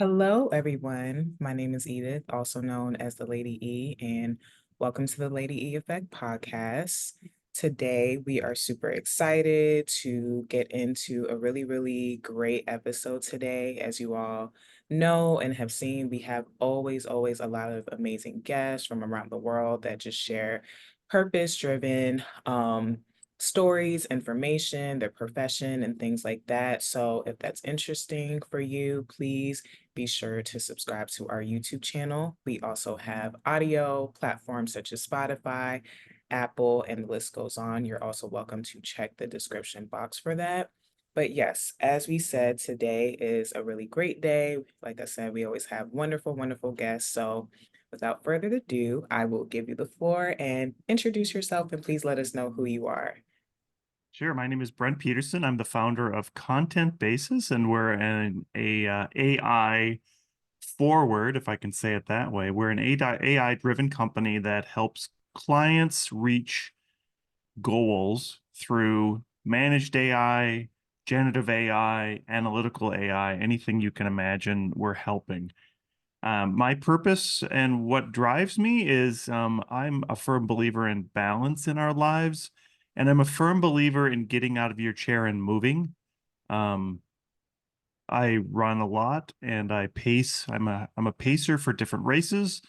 Hello, everyone. My name is Edith, also known as the Lady E, and welcome to the Lady E Effect podcast. Today, we are super excited to get into a really, really great episode today. As you all know and have seen, we have always a lot of amazing guests from around the world that just share purpose-driven stories, information, their profession, and things like that. So, if that's interesting for you, please be sure to subscribe to our YouTube channel. We also have audio platforms such as Spotify, Apple, and the list goes on. You're also welcome to check the description box for that. But yes, as we said, today is a really great day. Like I said, we always have wonderful guests. So without further ado, I will give you the floor and introduce yourself and please let us know who you are. Sure. My name is Brent Peterson. I'm the founder of ContentBasis, and we're AI forward, if I can say it that way. We're an AI-driven company that helps clients reach goals through managed AI, generative AI, analytical AI, anything you can imagine, we're helping. My purpose and what drives me is I'm a firm believer in balance in our lives, and I'm a firm believer in getting out of your chair and moving. Um, I run a lot and I pace. I'm a pacer for different races,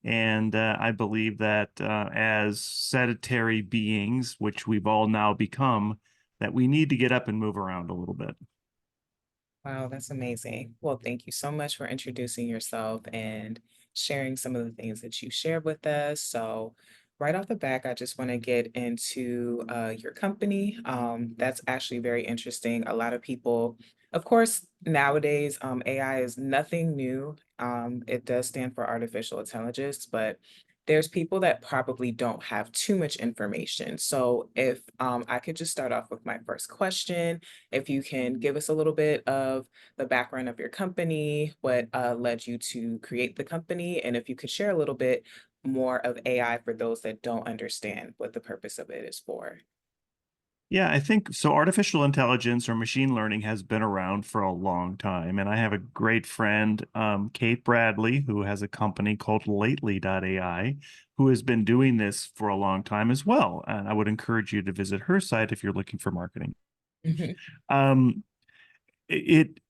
and I believe that as sedentary beings, which we've all now become, that we need to get up and move around a little bit. Wow, that's amazing. Well, thank you so much for introducing yourself and sharing some of the things that you shared with us. So, right off the back, I just want to get into your company. That's actually very interesting. A lot of people, of course, nowadays, AI is nothing new. It does stand for artificial intelligence, but there's people that probably don't have too much information. So, if I could just start off with my first question, if you can give us a little bit of the background of your company, what led you to create the company, and if you could share a little bit more of AI for those that don't understand what the purpose of it is for. Yeah, I think so. Artificial intelligence or machine learning has been around for a long time. And I have a great friend, Kate Bradley, who has a company called Lately.ai, who has been doing this for a long time as well. And I would encourage you to visit her site if you're looking for marketing. Mhm. Um, it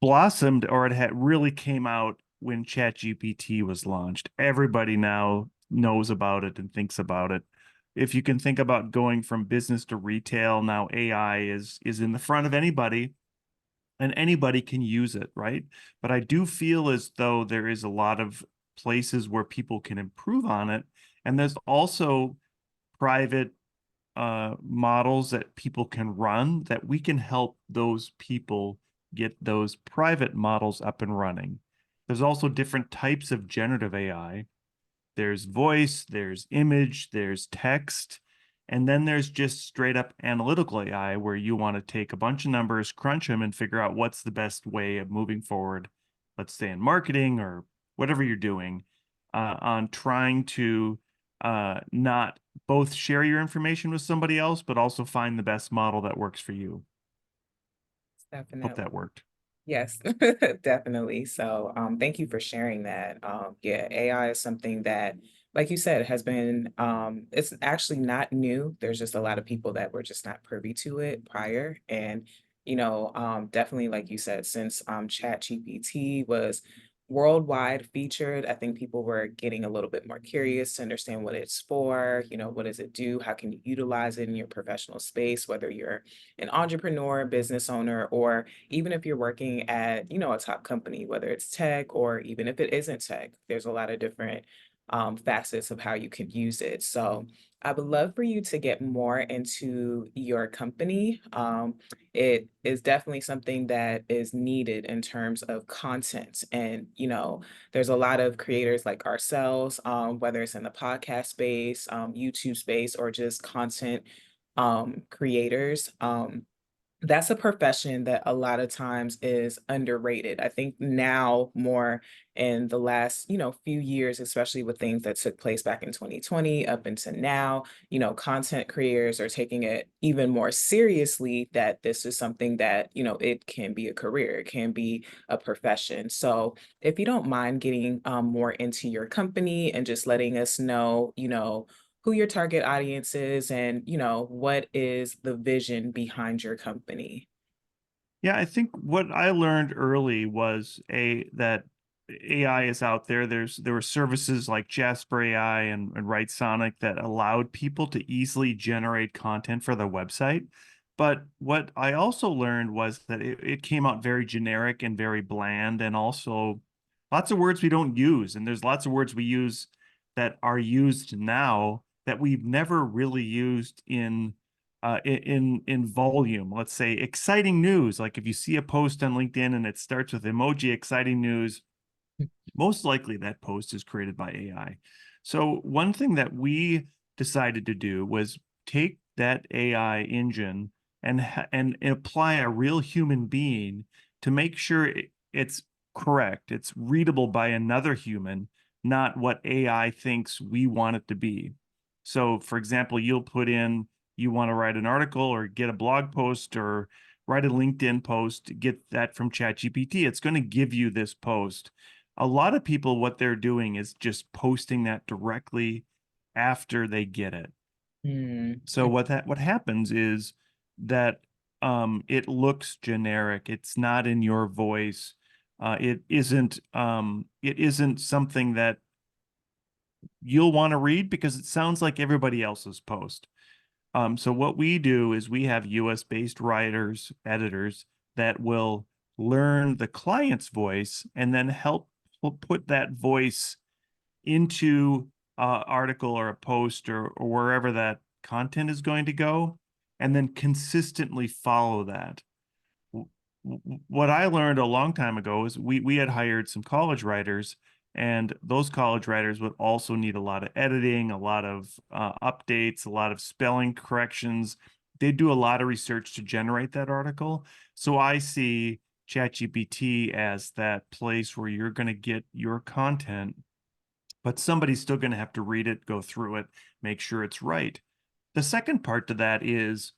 blossomed, or it had really came out when ChatGPT was launched. Everybody now knows about it and thinks about it. If you can think about going from business to retail, now AI is in the front of anybody and anybody can use it, right? But I do feel as though there is a lot of places where people can improve on it. And there's also private models that people can run that we can help those people get those private models up and running. There's also different types of generative AI. There's voice, there's image, there's text, and then there's just straight up analytical AI where you want to take a bunch of numbers, crunch them, and figure out what's the best way of moving forward, let's say in marketing or whatever you're doing, on trying to not both share your information with somebody else, but also find the best model that works for you. Hope Definitely. that worked. Yes, definitely. So, thank you for sharing that. Yeah, AI is something that, like you said, has been, it's actually not new. There's just a lot of people that were just not privy to it prior. And, definitely, like you said, since ChatGPT was worldwide featured, I think people were getting a little bit more curious to understand what it's for, what does it do? How can you utilize it in your professional space, whether you're an entrepreneur, business owner, or even if you're working at, a top company, whether it's tech or even if it isn't tech, there's a lot of different facets of how you can use it. So I would love for you to get more into your company. It is definitely something that is needed in terms of content. And, there's a lot of creators like ourselves, whether it's in the podcast space, YouTube space, or just content creators. That's a profession that a lot of times is underrated. I think now more in the last, few years, especially with things that took place back in 2020 up into now, content creators are taking it even more seriously that this is something that, it can be a career, it can be a profession. So if you don't mind getting more into your company and just letting us know, who your target audience is and, what is the vision behind your company. Yeah, I think what I learned early was a that AI is out there. There were services like Jasper AI and Write Sonic that allowed people to easily generate content for their website. But what I also learned was that it came out very generic and very bland, and also lots of words we don't use. And there's lots of words we use that are used now that we've never really used in volume. Let's say exciting news. Like if you see a post on LinkedIn and it starts with emoji exciting news, most likely that post is created by AI. So one thing that we decided to do was take that AI engine and apply a real human being to make sure it's correct, it's readable by another human, not what AI thinks we want it to be. So, for example, you'll put in you want to write an article or get a blog post or write a LinkedIn post, get that from ChatGPT. It's going to give you this post. A lot of people, what they're doing is just posting that directly after they get it. Mm, So what happens is that it looks generic. It's not in your voice. It isn't something that you'll want to read because it sounds like everybody else's post. So what we do is we have US based writers, editors that will learn the client's voice and then help put that voice into a article or a post or wherever that content is going to go, and then consistently follow that. What I learned a long time ago is we had hired some college writers, and those college writers would also need a lot of editing, a lot of updates, a lot of spelling corrections. They do a lot of research to generate that article. So I see ChatGPT as that place where you're going to get your content, but somebody's still going to have to read it, go through it, make sure it's right. The second part to that is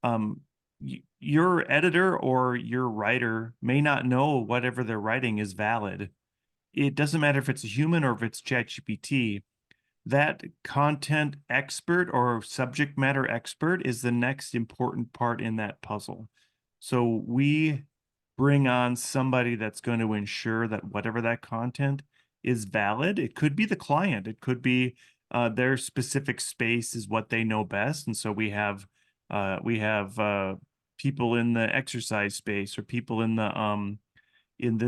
um, your editor or your writer may not know whatever they're writing is valid. It doesn't matter if it's a human or if it's ChatGPT. That content expert or subject matter expert is the next important part in that puzzle. So we bring on somebody that's going to ensure that whatever that content is valid. It could be the client, it could be their specific space is what they know best, and so we have people in the exercise space or people in the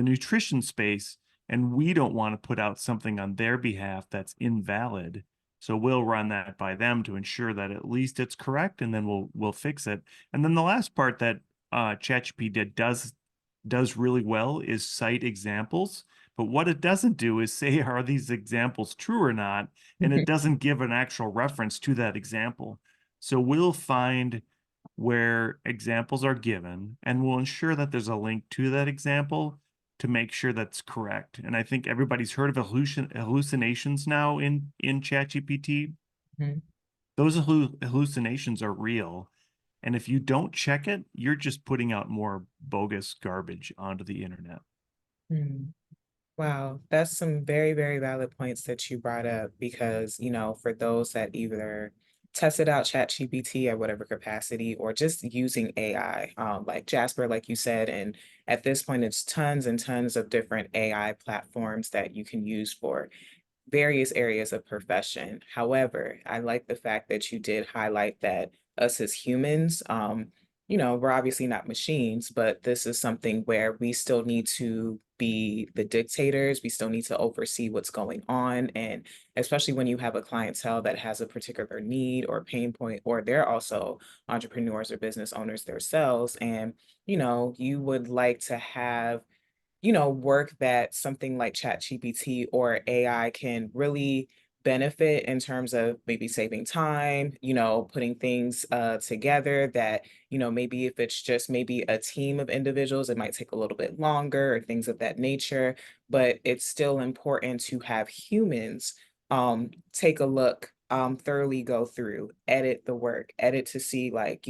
nutrition space, and we don't want to put out something on their behalf that's invalid. So we'll run that by them to ensure that at least it's correct, and then we'll fix it. And then the last part that ChatGPT does really well is cite examples. But what it doesn't do is say, are these examples true or not? And it doesn't give an actual reference to that example. So we'll find where examples are given and we'll ensure that there's a link to that example to make sure that's correct. And I think everybody's heard of hallucinations now in ChatGPT. mhm, Those hallucinations are real. And if you don't check it, you're just putting out more bogus garbage onto the internet. mm. Wow, that's some very, very valid points that you brought up because, for those that either tested out ChatGPT at whatever capacity or just using AI, like Jasper, like you said, and at this point, it's tons and tons of different AI platforms that you can use for various areas of profession. However, I like the fact that you did highlight that us as humans, we're obviously not machines, but this is something where we still need to be the dictators. We still need to oversee what's going on. And especially when you have a clientele that has a particular need or pain point, or they're also entrepreneurs or business owners themselves. And, you would like to have work that something like ChatGPT or AI can really benefit in terms of maybe saving time, putting things together that, maybe if it's just maybe a team of individuals, it might take a little bit longer or things of that nature. But it's still important to have humans take a look, thoroughly go through, edit the work, edit to see like,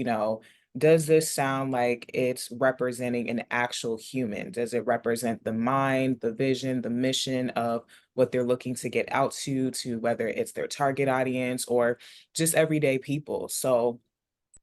does this sound like it's representing an actual human? Does it represent the mind, the vision, the mission of what they're looking to get out to whether it's their target audience or just everyday people? So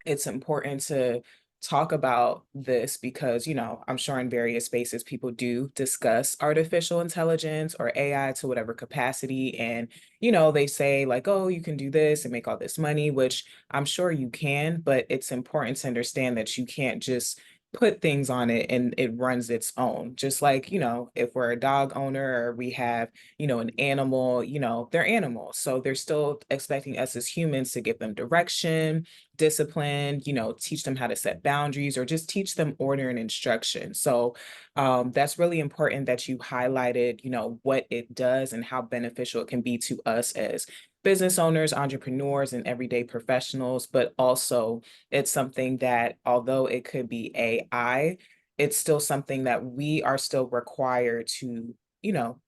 it's important to talk about this because, I'm sure in various spaces people do discuss artificial intelligence or AI to whatever capacity. And, they say like, oh, you can do this and make all this money, which I'm sure you can, but it's important to understand that you can't just put things on it and it runs its own. Just like, if we're a dog owner or we have, an animal, they're animals. So they're still expecting us as humans to give them direction, discipline, teach them how to set boundaries or just teach them order and instruction. So that's really important that you highlighted, what it does and how beneficial it can be to us as business owners, entrepreneurs, and everyday professionals. But also, it's something that, although it could be AI, it's still something that we are still required to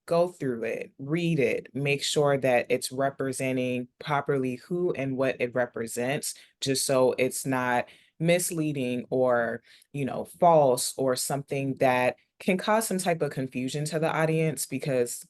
go through it, read it, make sure that it's representing properly who and what it represents, just so it's not misleading or, false or something that can cause some type of confusion to the audience because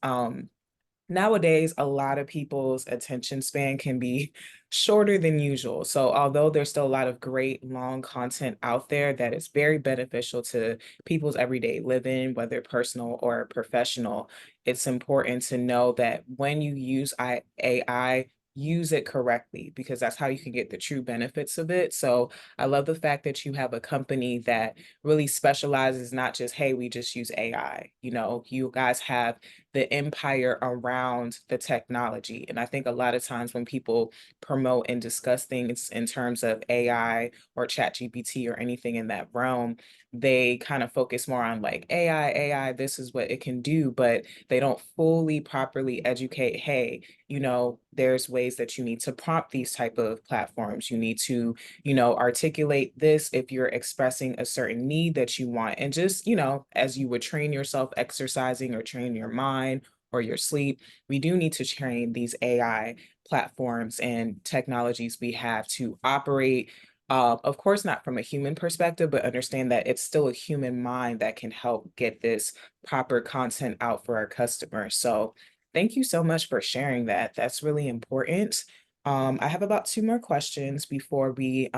nowadays, a lot of people's attention span can be shorter than usual. So, although there's still a lot of great long content out there that is very beneficial to people's everyday living, whether personal or professional, it's important to know that when you use AI, use it correctly because that's how you can get the true benefits of it. So, I love the fact that you have a company that really specializes not just, hey, we just use AI. You guys have the empire around the technology. And I think a lot of times when people promote and discuss things in terms of AI or chat GPT or anything in that realm, they kind of focus more on like AI, this is what it can do, but they don't fully properly educate, hey, there's ways that you need to prompt these type of platforms. You need to, articulate this if you're expressing a certain need that you want. And just, as you would train yourself exercising or train your mind or your sleep, we do need to train these AI platforms and technologies we have to operate. Of course, not from a human perspective, but understand that it's still a human mind that can help get this proper content out for our customers. So, thank you so much for sharing that. That's really important. I have about two more questions before we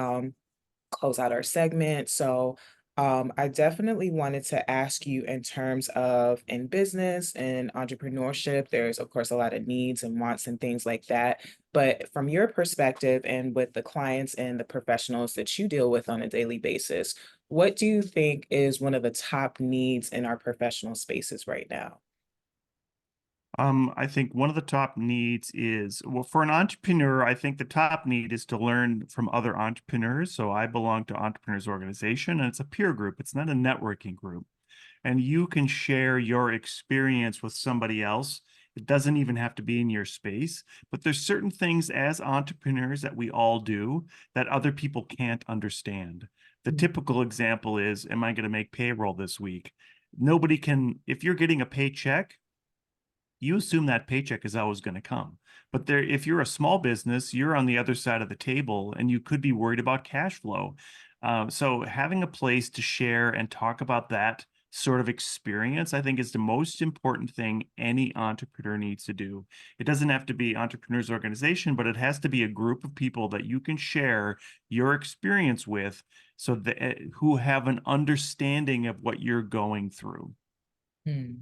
close out our segment. So, I definitely wanted to ask you in terms of in business and entrepreneurship, there's of course a lot of needs and wants and things like that. But from your perspective and with the clients and the professionals that you deal with on a daily basis, what do you think is one of the top needs in our professional spaces right now? I think one of the top needs is, well, for an entrepreneur, I think the top need is to learn from other entrepreneurs. So I belong to Entrepreneurs Organization, and it's a peer group. It's not a networking group. And you can share your experience with somebody else. It doesn't even have to be in your space, but there's certain things as entrepreneurs that we all do that other people can't understand. The Mm. typical example is, am I going to make payroll this week? Nobody can, if you're getting a paycheck, you assume that paycheck is always going to come. But there, if you're a small business, you're on the other side of the table and you could be worried about cash flow. So having a place to share and talk about that sort of experience, I think is the most important thing any entrepreneur needs to do. It doesn't have to be Entrepreneurs Organization, but it has to be a group of people that you can share your experience with so that who have an understanding of what you're going through. Hmm.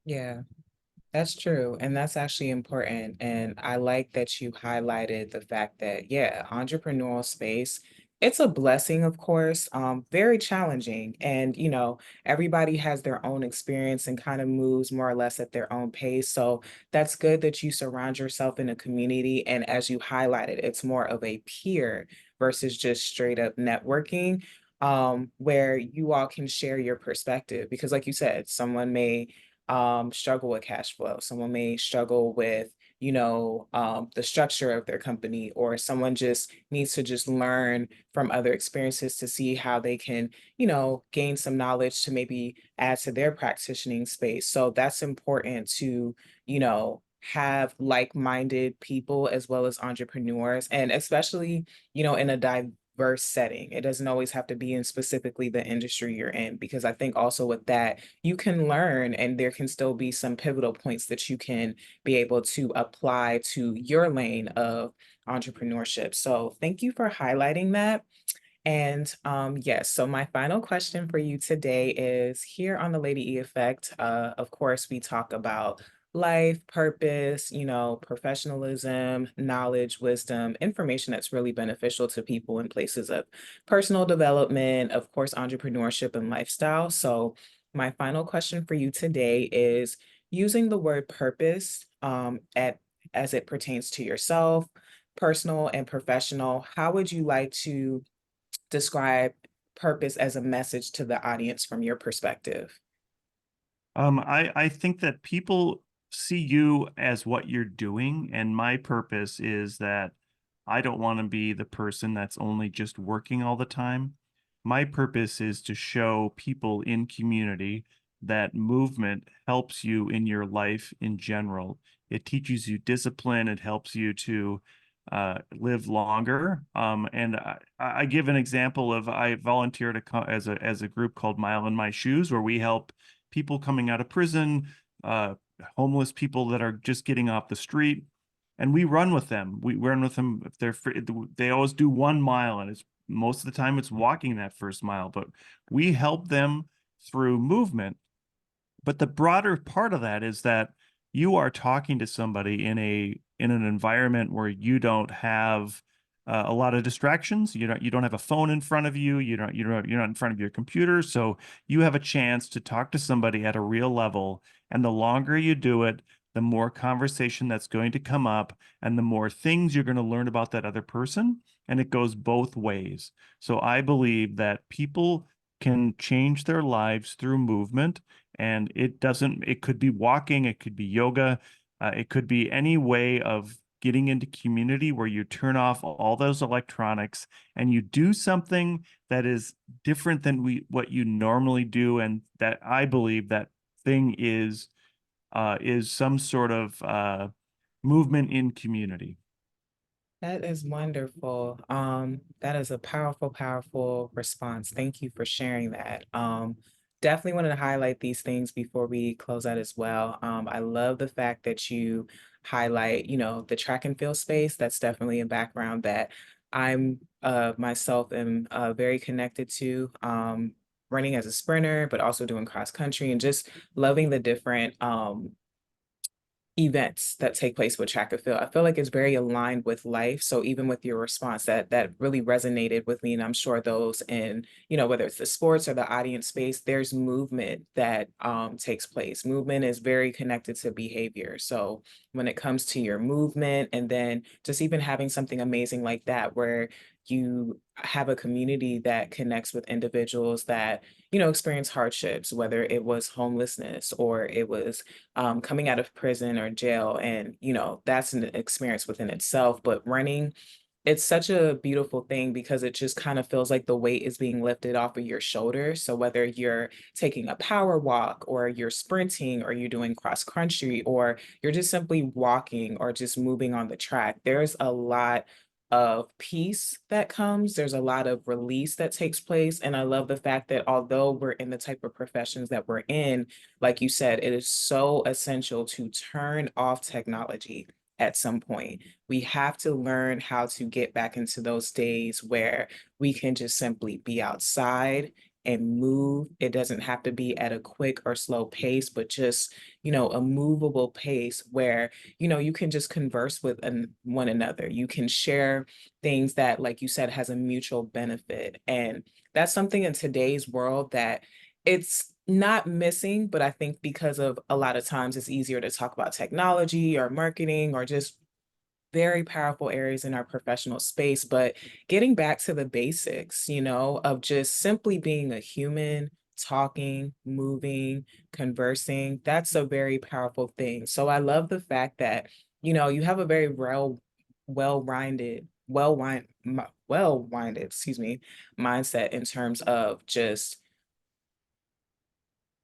Yeah. That's true. And that's actually important. And I like that you highlighted the fact that, yeah, entrepreneurial space, it's a blessing, of course, very challenging. And, everybody has their own experience and kind of moves more or less at their own pace. So that's good that you surround yourself in a community. And as you highlighted, it's more of a peer versus just straight up networking, where you all can share your perspective. Because, like you said, someone may struggle with cash flow. Someone may struggle with, the structure of their company, or someone just needs to just learn from other experiences to see how they can, gain some knowledge to maybe add to their practicing space. So that's important to, have like-minded people as well as entrepreneurs, and especially, in a diverse setting. It doesn't always have to be in specifically the industry you're in, because I think also with that, you can learn and there can still be some pivotal points that you can be able to apply to your lane of entrepreneurship. So thank you for highlighting that. And yes, so my final question for you today is here on the Lady E Effect. Of course, we talk about life, purpose, professionalism, knowledge, wisdom, information that's really beneficial to people in places of personal development, of course, entrepreneurship and lifestyle. So, my final question for you today is using the word purpose at as it pertains to yourself, personal and professional. How would you like to describe purpose as a message to the audience from your perspective? I think that people see you as what you're doing, and my purpose is that I don't want to be the person that's only just working all the time. My purpose is to show people in community that movement helps you in your life in general. It teaches you discipline. It helps you to live longer. And I give an example of I volunteered as a group called Mile in My Shoes, where we help people coming out of prison, uh, homeless people that are just getting off the street, and we run with them. We run with them if they're free. They always do 1 mile, and it's most of the time it's walking that first mile, but we help them through movement. But the broader part of that is that you are talking to somebody in an environment where you don't have a lot of distractions. You don't have a phone in front of you. You're not in front of your computer, so you have a chance to talk to somebody at a real level. And the longer you do it, the more conversation that's going to come up, and the more things you're going to learn about that other person. And it goes both ways. So I believe that people can change their lives through movement, and it could be walking, it could be yoga, it could be any way of getting into community where you turn off all those electronics and you do something that is different than what you normally do. And that I believe that thing is some sort of movement in community. That is wonderful. That is a powerful, powerful response. Thank you for sharing that. Definitely wanted to highlight these things before we close out as well. I love the fact that you highlight, the track and field space. That's definitely a background that I'm myself am very connected to. Running as a sprinter, but also doing cross country and just loving the different events that take place with track and field. I feel like it's very aligned with life. So even with your response, that really resonated with me. And I'm sure those in, whether it's the sports or the audience space, there's movement that takes place. Movement is very connected to behavior. So when it comes to your movement, and then just even having something amazing like that, where you have a community that connects with individuals that, experience hardships, whether it was homelessness or it was coming out of prison or jail. And, that's an experience within itself. But running, it's such a beautiful thing because it just kind of feels like the weight is being lifted off of your shoulders. So whether you're taking a power walk or you're sprinting or you're doing cross country or you're just simply walking or just moving on the track, there's a lot of peace that comes. There's a lot of release that takes place. And I love the fact that although we're in the type of professions that we're in, like you said, it is so essential to turn off technology at some point. We have to learn how to get back into those days where we can just simply be outside and move. It doesn't have to be at a quick or slow pace, but just, a movable pace where, you can just converse with one another. You can share things that, like you said, has a mutual benefit. And that's something in today's world that it's not missing, but I think because of a lot of times it's easier to talk about technology or marketing or just very powerful areas in our professional space. But getting back to the basics, of just simply being a human, talking, moving, conversing, that's a very powerful thing. So I love the fact that you have a very well-rounded, well-winded, excuse me, mindset in terms of just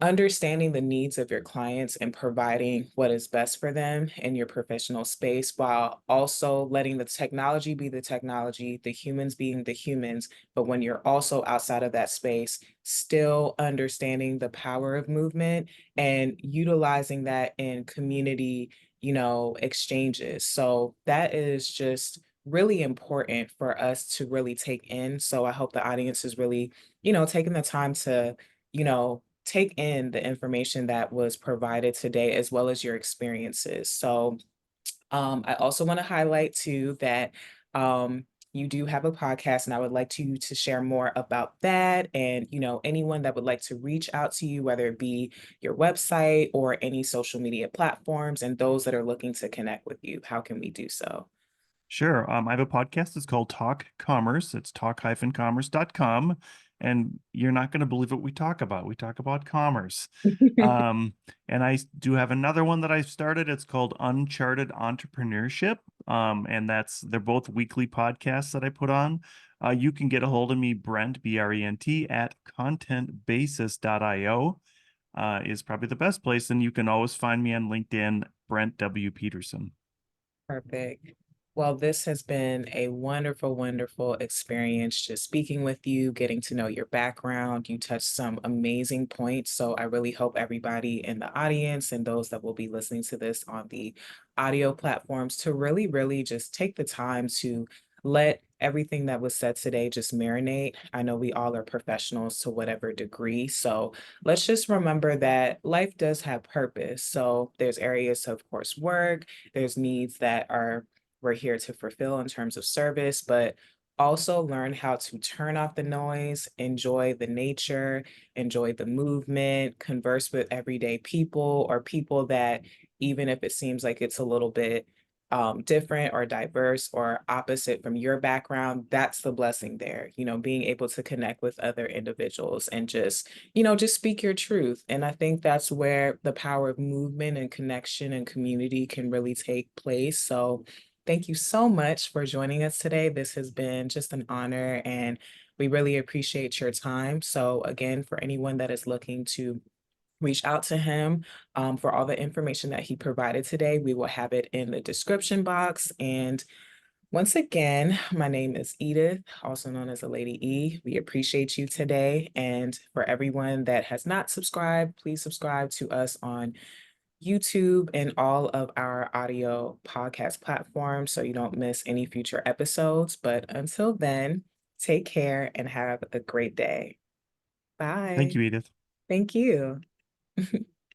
understanding the needs of your clients and providing what is best for them in your professional space while also letting the technology be the technology, the humans being the humans. But when you're also outside of that space, still understanding the power of movement and utilizing that in community, exchanges. So that is just really important for us to really take in. So I hope the audience is really, taking the time to, take in the information that was provided today as well as your experiences. So, I also want to highlight too that you do have a podcast, and I would like you to share more about that. And anyone that would like to reach out to you, whether it be your website or any social media platforms, and those that are looking to connect with you, how can we do so? Sure. I have a podcast. It's called Talk Commerce. It's talk-commerce.com. And you're not going to believe what we talk about. We talk about commerce. Um, and I do have another one that I've started. It's called Uncharted Entrepreneurship. And they're both weekly podcasts that I put on. You can get a hold of me, Brent, Brent, at contentbasis.io is probably the best place. And you can always find me on LinkedIn, Brent W. Peterson. Perfect. Well, this has been a wonderful, wonderful experience just speaking with you, getting to know your background. You touched some amazing points. So I really hope everybody in the audience and those that will be listening to this on the audio platforms to really, really just take the time to let everything that was said today just marinate. I know we all are professionals to whatever degree. So let's just remember that life does have purpose. So there's areas of course work, there's needs that are we're here to fulfill in terms of service, but also learn how to turn off the noise, enjoy the nature, enjoy the movement, converse with everyday people or people that, even if it seems like it's a little bit different or diverse or opposite from your background, that's the blessing there. Being able to connect with other individuals and just speak your truth. And I think that's where the power of movement and connection and community can really take place. So, thank you so much for joining us today. This has been just an honor, and we really appreciate your time. So, again, for anyone that is looking to reach out to him for all the information that he provided today, we will have it in the description box. And once again, my name is Edith, also known as the Lady E. We appreciate you today. And for everyone that has not subscribed, please subscribe to us on YouTube and all of our audio podcast platforms so you don't miss any future episodes. But until then, take care and have a great day. Thank Bye. you, Edith. Thank you.